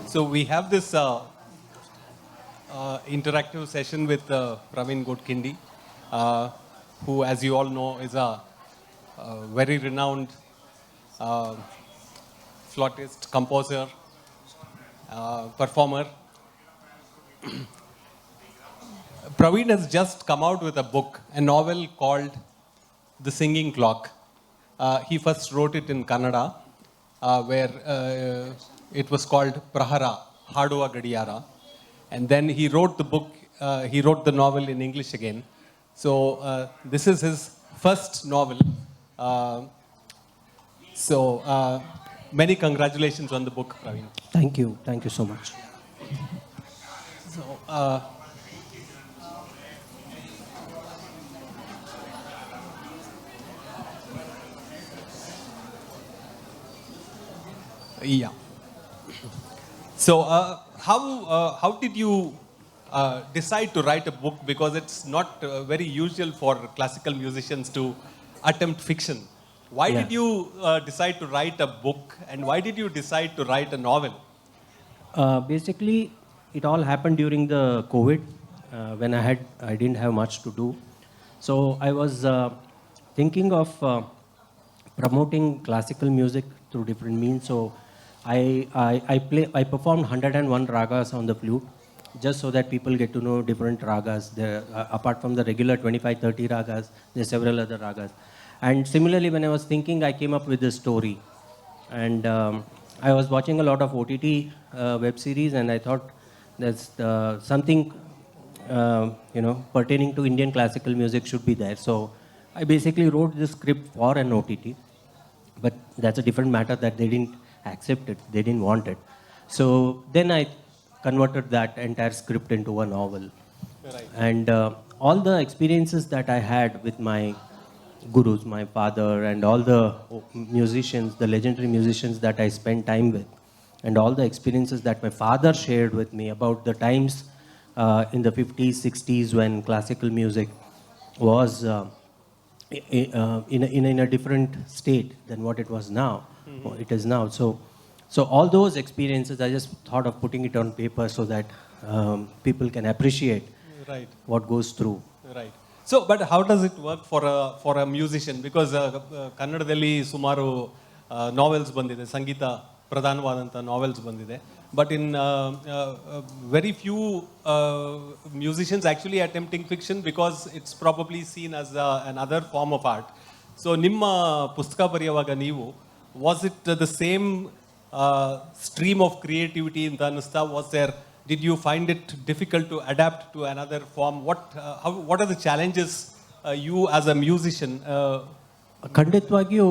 So we have this interactive session with Pravin Godkhindi, who, as you all know, is a very renowned uh, flautist, composer, performer. Pravin has just come out with a book, a novel called The Singing Clock. He first wrote it in Kannada, where it was called Prahara, Haduva Gadiyara. And then he wrote the novel in English again. So this is his first novel. So many congratulations on the book, Pravin. Thank you so much. So, yeah. So, how did you decide to write a book? Because it's not very usual for classical musicians to attempt fiction. Why did you decide to write a book, and why did you decide to write a novel? Basically, it all happened during the COVID when I didn't have much to do. So I was thinking of promoting classical music through different means. So I performed 101 ragas on the flute, just so that people get to know different ragas. Apart from the regular 25-30 ragas, there are several other ragas. And similarly, when I was thinking, I came up with this story. And I was watching a lot of OTT web series, and I thought there's something pertaining to Indian classical music should be there. So I basically wrote this script for an OTT, but that's a different matter that they didn't accept it. They didn't want it. So then I converted that entire script into a novel. Right. And all the experiences that I had with my gurus, my father, and all the musicians, the legendary musicians that I spent time with, and all the experiences that my father shared with me about the times in the 50s, 60s when classical music was in a different state than what it was now. Mm-hmm. It is now. So all those experiences, I just thought of putting it on paper so that people can appreciate what goes through. Right. So, but how does it work for a musician? Because Kannadadalli sumaru novels bandide, Sangeeta pradhanavadanta novels bandide. But in very few musicians actually attempting fiction, because it's probably seen as another form of art. So, nimma pustaka bariyavaga neevu, was it the same stream of creativity in Dhanusta? Did you find it difficult to adapt to another form? What are the challenges you as a musician? ಖಂಡಿತವಾಗಿಯೂ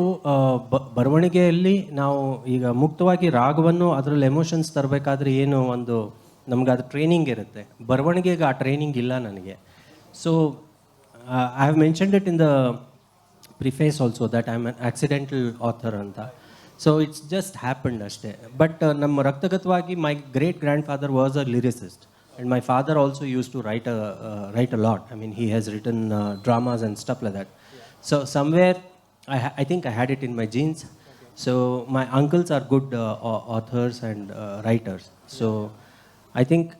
ಬರವಣಿಗೆಯಲ್ಲಿ ನಾವು ಈಗ ಮುಕ್ತವಾಗಿ ರಾಗವನ್ನು ಅದರಲ್ಲಿ emotions ತರಬೇಕಾದ್ರೆ ಏನು ಒಂದು ನಮ್ಗೆ ಅದು ಟ್ರೈನಿಂಗ್ ಇರುತ್ತೆ. ಬರವಣಿಗೆಗೆ ಆ ಟ್ರೈನಿಂಗ್ ಇಲ್ಲ ನನಗೆ. So I have mentioned it in the preface also that I am an accidental author ಅಂತ. So it's just happened ashte. But ನಮ್ಮ ರಕ್ತಗತವಾಗಿ my great grandfather was a lyricist, and my father also used to write a lot. I mean, he has written dramas and stuff like that. So somewhere I think I had it in my genes. So my uncles are good authors and writers. So I think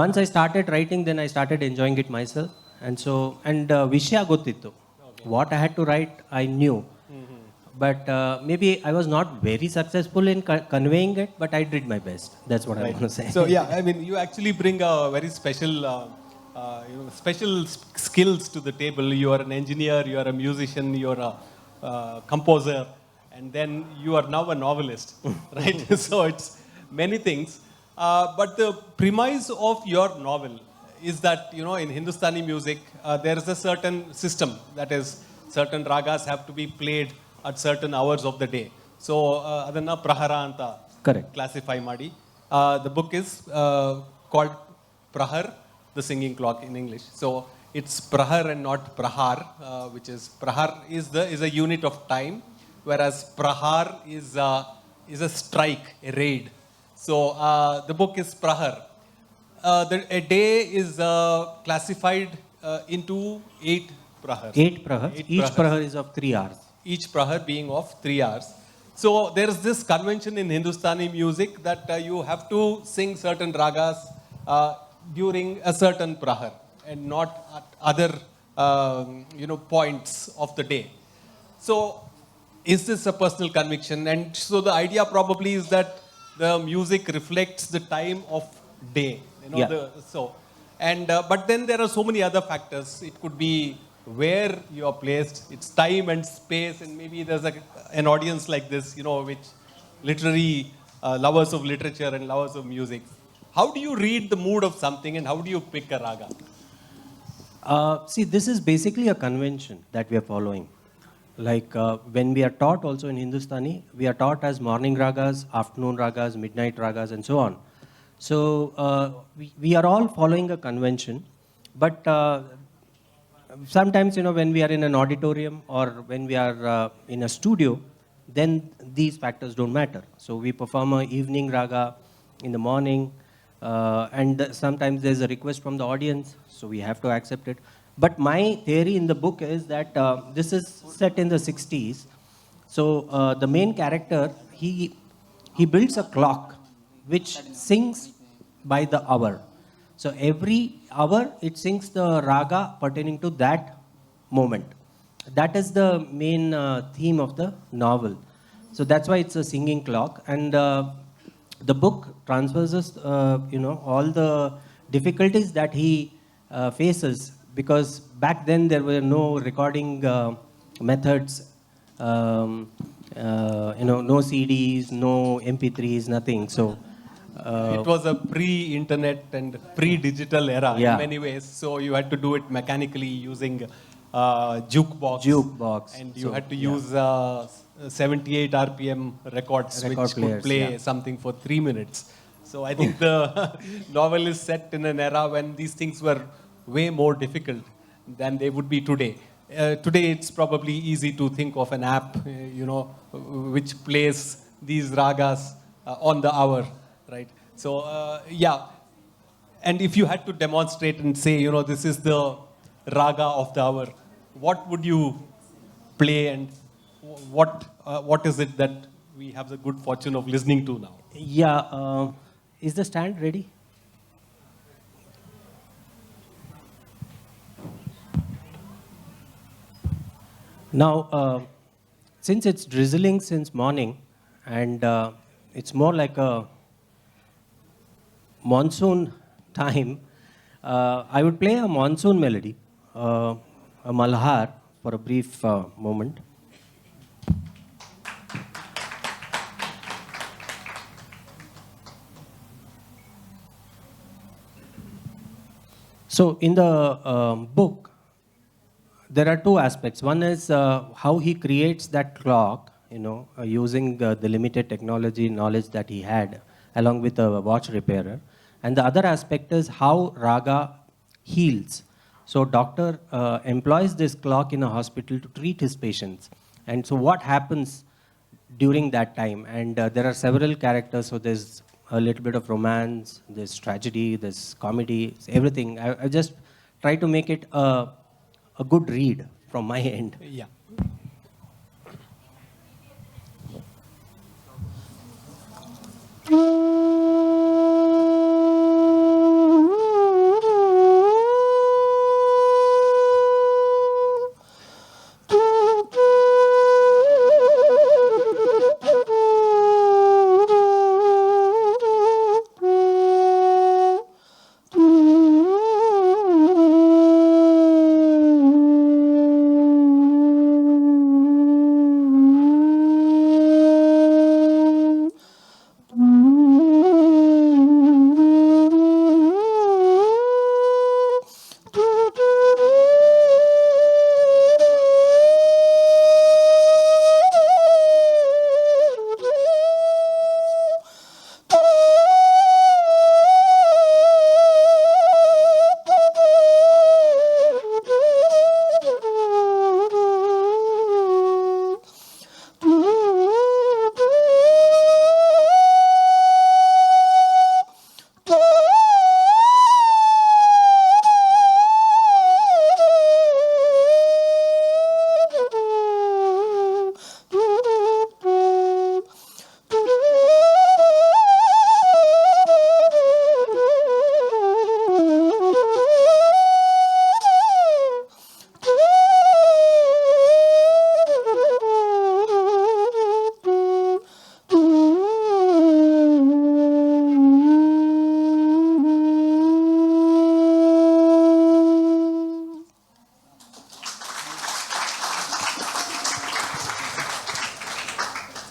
once I started writing, then I started enjoying it myself. And vishaya gottittu. What I had to write, I knew. But maybe I was not very successful in conveying it, but I did my best. That's what I want to say. So yeah, I mean, you actually bring a very special, special skills to the table. You are an engineer, you are a musician, you are a composer, and then you are now a novelist, right? So it's many things. But the premise of your novel is that, in Hindustani music, there is a certain system. That is, certain ragas have to be played at certain hours of the day. So, adanna prahara anta classify ಮಾಡಿ. The book is called Prahar, The Singing Clock in English. So, it's Prahar and not Prahar, which is, Prahar is a unit of time, whereas Prahar is a strike, a raid. So, the book is Prahar. A day is classified into 8 Prahars. 8 Prahars. Each Prahar is of 3 hours. Each prahar being of 3 hours. So there is this convention in Hindustani music that you have to sing certain ragas during a certain prahar and not at other points of the day. So is this a personal conviction? And so the idea probably is that the music reflects the time of day. Yeah. But then there are so many other factors. It could be where you are placed, it's time and space, and maybe there's an audience like this, which literary lovers of literature and lovers of music. How do you read the mood of something, and how do you pick a raga? See, this is basically a convention that we are following. Like when we are taught also in Hindustani, we are taught as morning ragas, afternoon ragas, midnight ragas, and so on. So we are all following a convention, but sometimes, when we are in an auditorium or when we are in a studio, then these factors don't matter. So we perform a evening raga in the morning, and sometimes there's a request from the audience, so we have to accept it. But my theory in the book is that this is set in the 60s. So the main character, he builds a clock which sings by the hour. So every hour it sings the raga pertaining to that moment. That is the main theme of the novel. So that's why it's a singing clock. And the book transfers all the difficulties that he faces, because back then there were no recording methods, no CDs, no MP3s, nothing. So it was a pre-internet and pre-digital era in Yeah. many ways. So you had to do it mechanically using Jukebox. and you had to use 78 RPM records, Record which could players, play yeah. something for 3 minutes. So I think the novel is set in an era when these things were way more difficult than they would be today. Today it's probably easy to think of an app, which plays these ragas on the hour, right? So yeah, and if you had to demonstrate and say, this is the raga of the hour, what would you play, and what is it that we have the good fortune of listening to now? Yeah, is the stand ready? Now, since it's drizzling since morning, and it's more like a monsoon time, I would play a monsoon melody, a malhar, for a brief moment. So in the book, there are two aspects. One is how he creates that clock, using the limited technology knowledge that he had, along with a watch repairer. And the other aspect is how raga heals. So doctor employs this clock in a hospital to treat his patients. And so what happens during that time? And there are several characters. So there's a little bit of romance, there's tragedy, there's comedy, everything. I just try to make it a good read from my end. Yeah.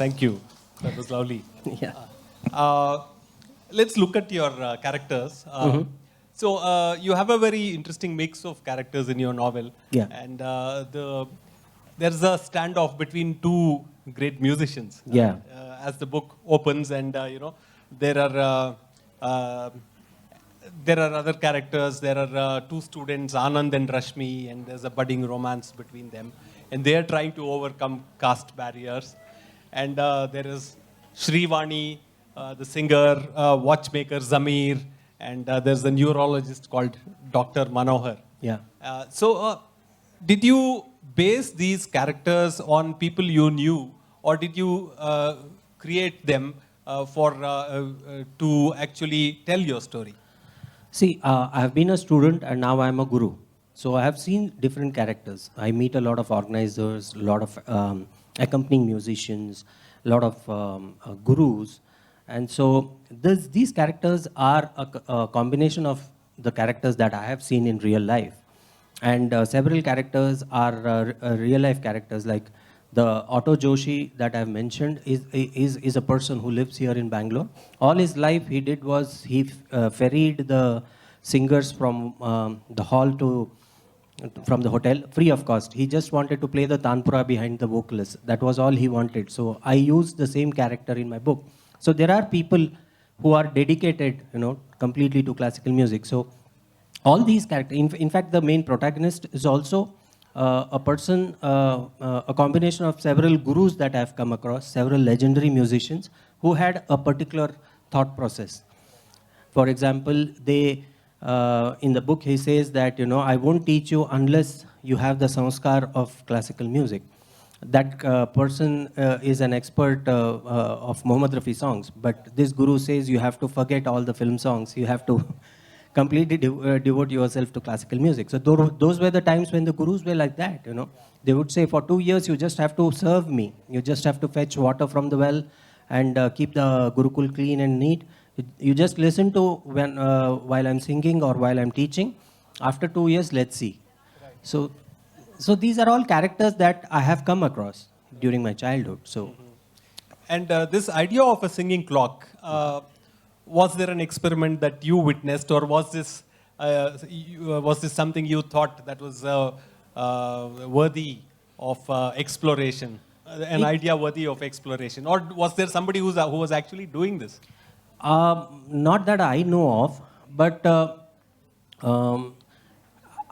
Thank you. That was lovely. Yeah. Uh, let's look at your characters. So you have a very interesting mix of characters in your novel. Yeah. And there's a standoff between two great musicians. Yeah. As the book opens, and there are there are other characters. There are two students, Anand and Rashmi, and there's a budding romance between them. And they are trying to overcome caste barriers. And there is Shrivani, the singer, watchmaker Zamir, and there's a neurologist called Dr. Manohar. Yeah. So, did you base these characters on people you knew, or did you create them to actually tell your story? See, I have been a student and now I am a guru. So I have seen different characters. I meet a lot of organizers, a lot of accompanying musicians, a lot of gurus. And so these characters are a combination of the characters that I have seen in real life. And several characters are real life characters, like the Otto Joshi that I've mentioned is a person who lives here in Bangalore. All his life he did was he ferried the singers from the hall from the hotel free of cost. He just wanted to play the tanpura behind the vocalist. That was all he wanted. So I used the same character in my book. So there are people who are dedicated, completely to classical music. So all these characters, in fact, the main protagonist is also a person, a combination of several gurus that I've come across, several legendary musicians who had a particular thought process. For example, in the book he says that, I won't teach you unless you have the sanskar of classical music. That person is an expert of Mohammad Rafi songs, but this guru says you have to forget all the film songs. You have to completely devote yourself to classical music. So those were the times when the gurus were like that, They would say, for 2 years, you just have to serve me. You just have to fetch water from the well and keep the Gurukul clean and neat. You just listen to while I'm singing or while I'm teaching. After 2 years, let's see. Right. So these are all characters that I have come across during my childhood. So, And this idea of a singing clock, was there an experiment that you witnessed, or was this something you thought that was worthy of exploration, an idea worthy of exploration, or was there somebody who was actually doing this? not that I know of, but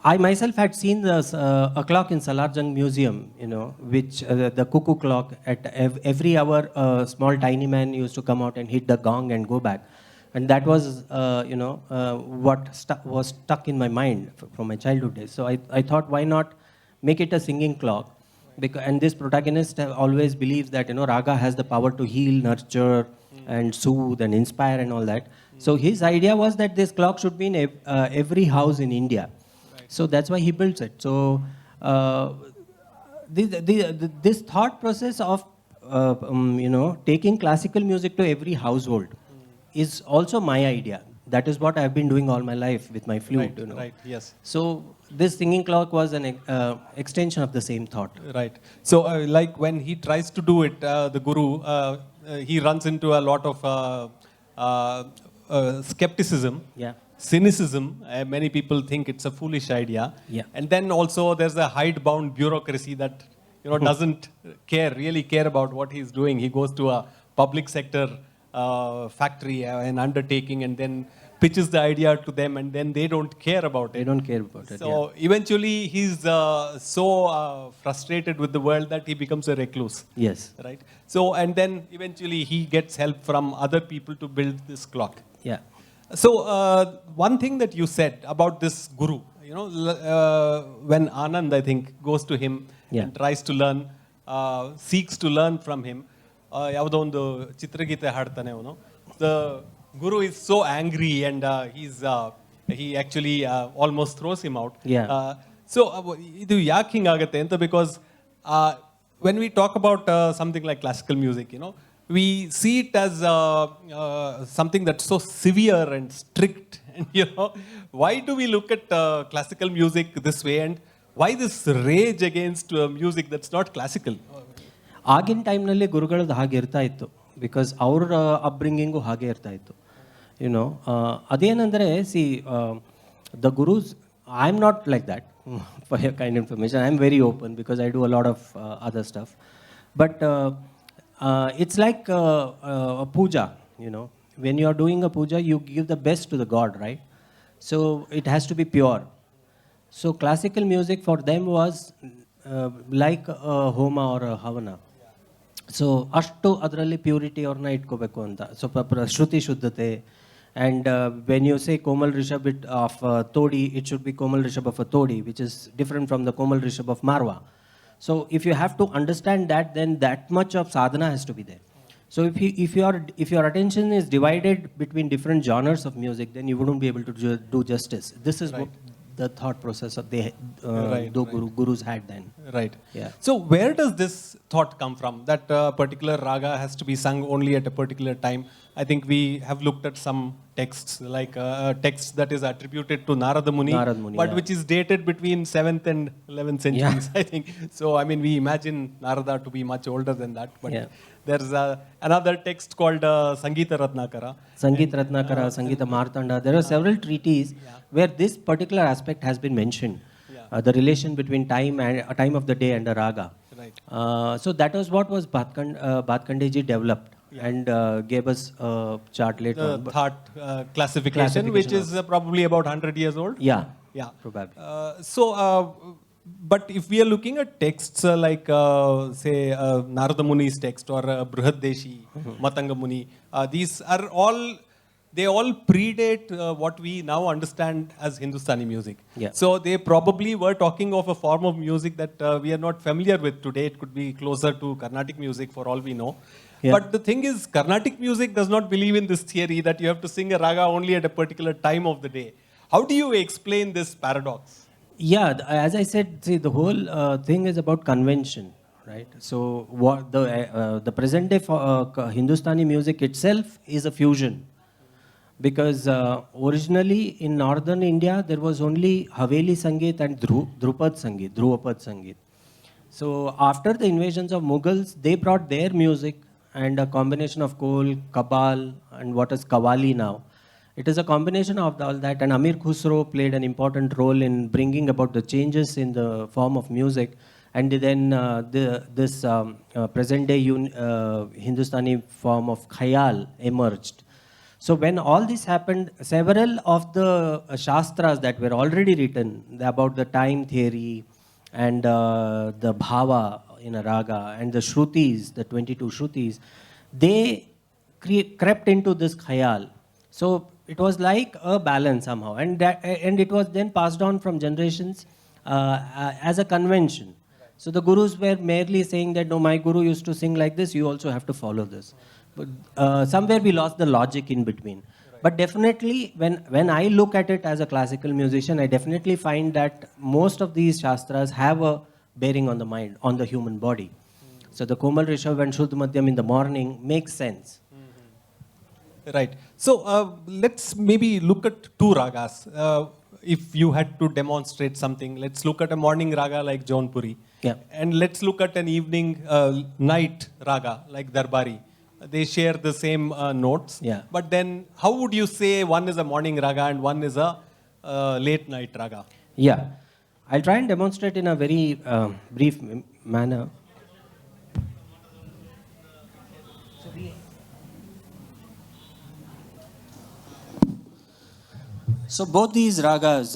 I myself had seen a clock in Salarjung Museum, which the cuckoo clock. At every hour, a small tiny man used to come out and hit the gong and go back. And that was, what was stuck in my mind from my childhood days. So I thought, why not make it a singing clock? And this protagonist always believes that, raga has the power to heal, nurture, and soothe and inspire and all that. So his idea was that this clock should be in every house in India. So that's why he built it. So this thought process of taking classical music to every household is also my idea. That is what I've been doing all my life with my flute. Right, right, yes. So this singing clock was an extension of the same thought. Right. So like when he tries to do it, the guru, he runs into a lot of skepticism. Yeah. Cynicism. Many people think it's a foolish idea. Yeah. And then also there's a hidebound bureaucracy that doesn't really care about what he's doing. He goes to a public sector factory, an undertaking, and then pitches the idea to them, and then they don't care about it. They don't care about it. So eventually he's so frustrated with the world that he becomes a recluse. Yes. Right. So and then eventually he gets help from other people to build this clock. Yeah. So one thing that you said about this guru, when Anand, I think, goes to him and tries to learn, seeks to learn from him, ಯಾವುದೋ ಒಂದು ಚಿತ್ರಗೀತೆ ಹಾಡ್ತಾನೆ ಅವನು. The guru is so angry and he actually almost throws him out. Yeah. So ಇದು ಯಾಕೆ ಹಿಂಗಾಗತ್ತೆ ಅಂತ, because when we talk about something like classical music, we see it as something that's so severe and strict. And why do we look at classical music this way, and why this rage against music that's not classical? ಆಗಿನ ಟೈಮ್ನಲ್ಲಿ ಗುರುಗಳದ್ದು ಹಾಗೆ ಇರ್ತಾ ಇತ್ತು, because ಅವ್ರ ಅಪ್ಬ್ರಿಂಗಿಂಗು ಹಾಗೆ ಇರ್ತಾ ಇತ್ತು. You know ಅದೇನೆಂದರೆ see the gurus, I am not like that for your kind information. I am very open because I do a lot of other stuff. But it's like a puja, you know. When you are doing a puja, you give the best to the god, right? So it has to be pure. So classical music for them was like a homa or a havana. So ಅಷ್ಟು ಅದರಲ್ಲಿ purity ಅವ್ರನ್ನ ಇಟ್ಕೋಬೇಕು ಅಂತ, ಸ್ವಲ್ಪ ಶ್ರುತಿ ಶುದ್ಧತೆ. And when you say komal rishab it of Todi, it should be komal rishab of a Todi, which is different from the komal rishab of Marwa. So if you have to understand that, then that much of sadhana has to be there. So if your attention is divided between different genres of music, then you wouldn't be able to do justice. This is right. What the thought process of gurus had then. Right. Yeah. So where does this thought come from, that particular raga has to be sung only at a particular time? I think we have looked at some texts, like a text that is attributed to Narada Muni, but which is dated between 7th and 11th centuries, I think. So, I mean, we imagine Narada to be much older than that, but there's another text called Sangeeta Ratnakara. Sangeeta Ratnakara, Sangeeta Martanda. There are several treaties where this particular aspect has been mentioned. The relation between time of the day and the raga. Right. So that was what was Bhatkandeji developed and gave us a chart later on. The thought classification, which is probably about 100 years old. Yeah, probably. But if we are looking at texts like, say, Narada Muni's text or Brihadeshi, Matanga Muni, these are all, they all predate what we now understand as Hindustani music. Yeah. So they probably were talking of a form of music that we are not familiar with today. It could be closer to Carnatic music for all we know. Yeah. But the thing is, Carnatic music does not believe in this theory that you have to sing a raga only at a particular time of the day. How do you explain this paradox? Yeah, as I said, see, the whole thing is about convention, right? So what the present day Hindustani music itself is a fusion. Because originally in northern India, there was only Haveli Sangeet and Drupad Sangeet. So after the invasions of Mughals, they brought their music and a combination of Kol, Kabal, and what is Qawwali now. It is a combination of all that, and Amir Khusro played an important role in bringing about the changes in the form of music. And then this present-day Hindustani form of Khayal emerged. So when all this happened, several of the Shastras that were already written about the time theory and the bhava in a raga and the Shrutis, the 22 Shrutis, they crept into this Khayal. So it was like a balance somehow, and it was then passed on from generations as a convention. So the gurus were merely saying that, no, my guru used to sing like this, you also have to follow this. But somewhere we lost the logic in between. Right. But definitely, when I look at it as a classical musician, I definitely find that most of these shastras have a bearing on the mind, on the human body. Mm-hmm. So the Komal Rishabh and Shuddh Madhyam in the morning makes sense. Mm-hmm. Right. So let's maybe look at two ragas. If you had to demonstrate something, let's look at a morning raga like Jaunpuri. Yeah. And let's look at an evening night raga like Darbari. They share the same notes. Yeah. But then how would you say one is a morning raga and one is a late night raga? Yeah. I'll try and demonstrate in a very brief manner. So both these ragas,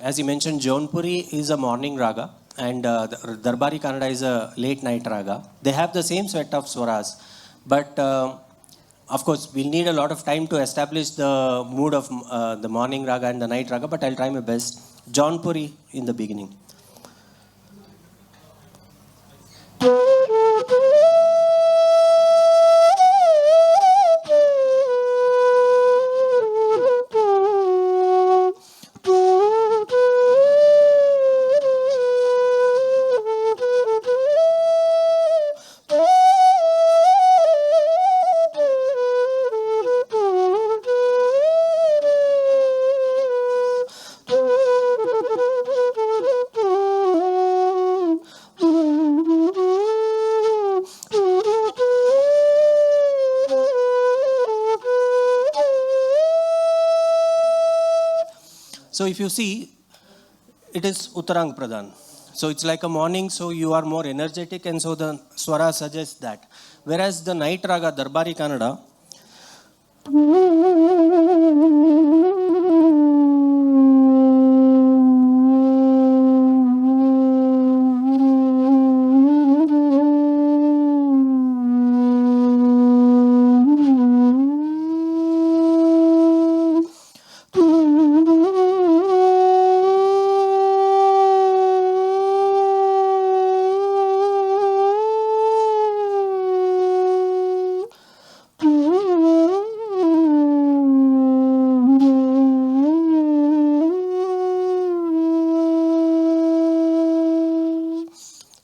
as you mentioned, Jaunpuri is a morning raga and Darbari Kannada is a late night raga. They have the same set of swaras. But of course, we'll need a lot of time to establish the mood of the morning raga and the night raga, but I'll try my best. Jaunpuri in the beginning. So if you see, it is Uttarang Pradhan. So it's like a morning, so you are more energetic, and so the swara suggests that. Whereas the night raga, Darbari Kannada,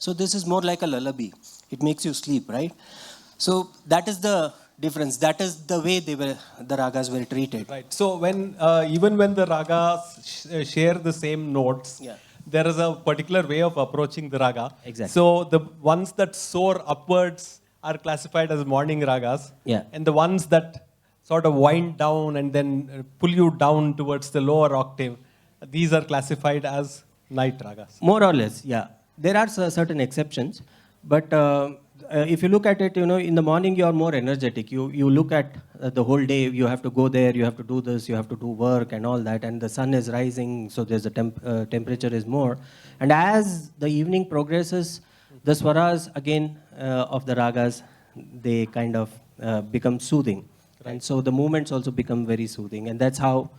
so this is more like a lullaby. It makes you sleep, right? So that is the difference. That is the way the ragas were treated. Right. So when even when the ragas share the same notes, Yeah. there is a particular way of approaching the raga. Exactly. So the ones that soar upwards are classified as morning ragas. Yeah. And the ones that sort of wind down and then pull you down towards the lower octave, these are classified as night ragas. More or less, yeah. There are certain exceptions, but if you look at it, in the morning you are more energetic. You look at the whole day. You have to go there. You have to do this. You have to do work and all that. And the sun is rising, so there's a temperature is more. And as the evening progresses, the swaras again of the ragas, they kind of become soothing, and so the movements also become very soothing. And that's how.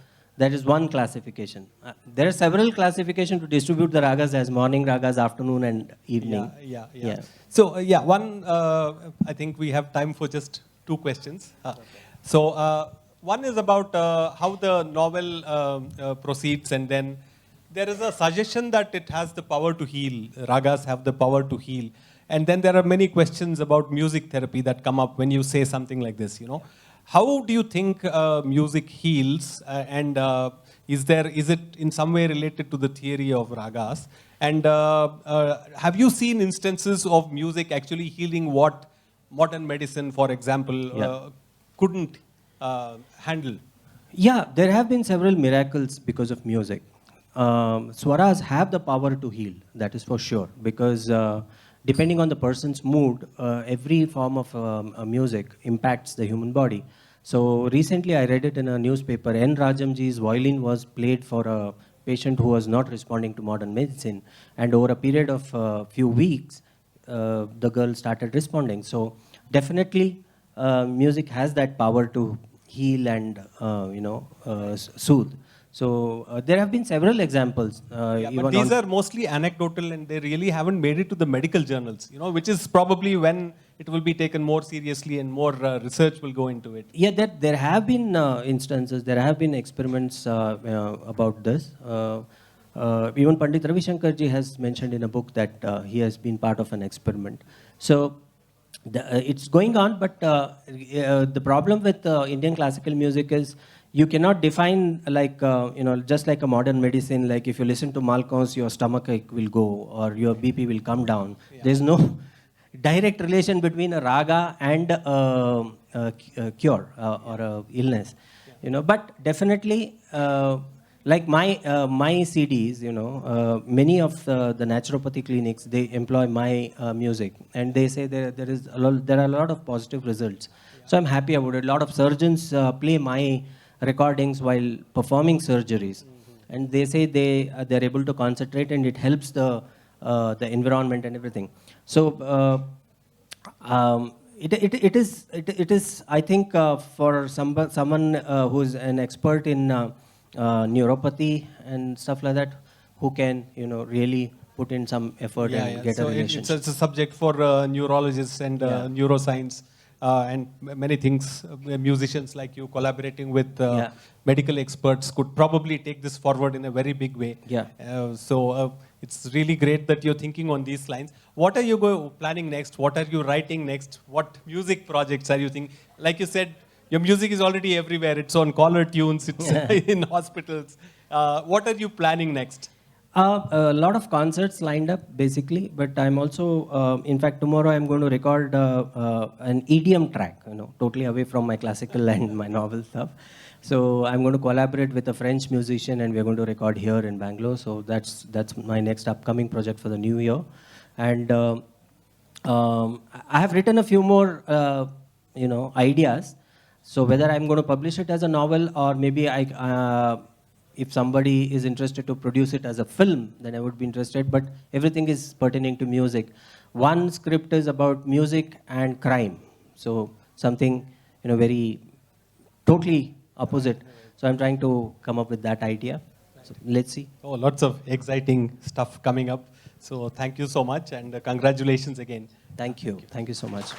That is one classification. There are several classifications to distribute the ragas as morning ragas, afternoon and evening. Yeah. So, I think we have time for just two questions. So, one is about how the novel proceeds, and then there is a suggestion that it has the power to heal. Ragas have the power to heal. And then there are many questions about music therapy that come up when you say something like this, How do you think music heals, and is it in some way related to the theory of ragas? And have you seen instances of music actually healing what modern medicine, for example, couldn't handle? Yeah, there have been several miracles because of music. Swaras have the power to heal, that is for sure, because depending on the person's mood, every form of music impacts the human body. So recently I read it in a newspaper. N. Rajamji's violin was played for a patient who was not responding to modern medicine. And over a period of few weeks, the girl started responding. So definitely music has that power to heal and soothe. So there have been several examples. But these are mostly anecdotal, and they really haven't made it to the medical journals, which is probably when it will be taken more seriously and more research will go into it. Yeah, there have been instances, there have been experiments about this. Even Pandit Ravi Shankar ji has mentioned in a book that he has been part of an experiment. So it's going on, but the problem with Indian classical music is you cannot define just like a modern medicine, like if you listen to Malkons, your stomach ache will go or your BP will come down. Yeah. There's no direct relation between a raga and a cure or a illness. Yeah. But definitely, like my CDs, many of the naturopathy clinics, they employ my music, and they say there are a lot of positive results. Yeah. So I'm happy about it. A lot of surgeons play my recordings while performing surgeries, and they say they're able to concentrate, and it helps the environment and everything. So it is I think for someone who's an expert in neuropathy and stuff like that, who can really put in some effort and get a relationship. It's a subject for neurologists and neuroscience. And many things, musicians like you collaborating with medical experts could probably take this forward in a very big way. Yeah. So it's really great that you're thinking on these lines. What are you planning next? What are you writing next? What music projects are you thinking? Like you said, your music is already everywhere. It's on caller tunes. It's in hospitals. What are you planning next? A lot of concerts lined up, basically, but I'm also, in fact, tomorrow I'm going to record an EDM track, totally away from my classical and my novel stuff. So I'm going to collaborate with a French musician, and we're going to record here in Bangalore. So that's my next upcoming project for the new year. And I have written a few more, ideas. So whether I'm going to publish it as a novel, or maybe if somebody is interested to produce it as a film, then I would be interested. But everything is pertaining to music. One script is about music and crime. So something, very totally opposite. So I'm trying to come up with that idea. So let's see. Oh, lots of exciting stuff coming up. So thank you so much, and congratulations again. Thank you. Thank you so much.